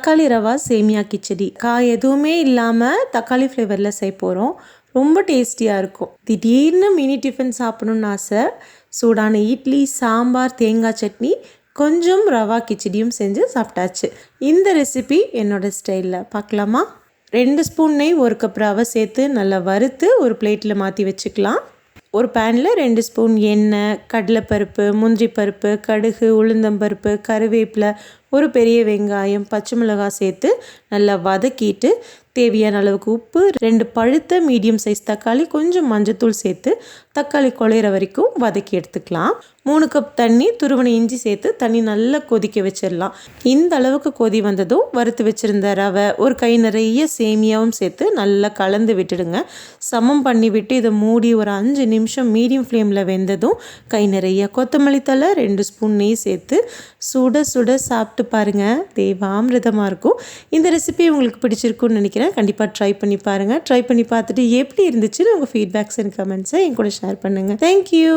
தக்காளி ரவா சேமியா கிச்சடி காய் எதுவுமே இல்லாமல் தக்காளி ஃப்ளேவரில் செய்ய போகிறோம். ரொம்ப டேஸ்டியாக இருக்கும். திடீர்னு மினி டிஃபன் சாப்பிடணுன்னு ஆசை. சூடான இட்லி, சாம்பார், தேங்காய் சட்னி, கொஞ்சம் ரவா கிச்சடியும் செஞ்சு சாப்பிட்டாச்சு. இந்த ரெசிபி என்னோடய ஸ்டைலில் பார்க்கலாமா? 2 ஸ்பூன் நெய், 1 கப் ரவை சேர்த்து நல்லா வறுத்து ஒரு பிளேட்டில் மாற்றி வச்சுக்கலாம். ஒரு பேனில் 2 ஸ்பூன் எண்ணெய், கடலைப்பருப்பு, முந்திரி பருப்பு, கடுகு, உளுந்தம்பருப்பு, கருவேப்பிலை, ஒரு பெரிய வெங்காயம், பச்சை மிளகாய் சேர்த்து நல்லா வதக்கிட்டு தேவையான அளவுக்கு உப்பு, 2 பழுத்த மீடியம் சைஸ் தக்காளி, கொஞ்சம் மஞ்சத்தூள் சேர்த்து தக்காளி குழையிற வரைக்கும் வதக்கி எடுத்துக்கலாம். 3 கப் தண்ணி, துருவன இஞ்சி சேர்த்து தண்ணி நல்லா கொதிக்க வச்சிடலாம். இந்த அளவுக்கு கொதி வந்ததும் வறுத்து வச்சுருந்த ரவை, ஒரு கை நிறைய சேமியாவும் சேர்த்து நல்லா கலந்து விட்டுடுங்க. சமம் பண்ணி விட்டு இதை மூடி ஒரு 5 நிமிஷம் மீடியம் ஃப்ளேமில் வெந்ததும் கை நிறைய கொத்தமல்லி தழை, 2 ஸ்பூன் நெய் சேர்த்து சுட சுட சாப்பிட்டு பாருங்கள். தேவாமிர்தமாக இருக்கும். இந்த ரெசிபி உங்களுக்கு பிடிச்சிருக்குன்னு நினைக்கிறேன். கண்டிப்பாக ட்ரை பண்ணி பாருங்கள். ட்ரை பண்ணி பார்த்துட்டு எப்படி இருந்துச்சுன்னு உங்கள் ஃபீட்பேக்ஸ் அண்ட் கமெண்ட்ஸை என் கூட ஷேர் பண்ணுங்கள். தேங்க்யூ.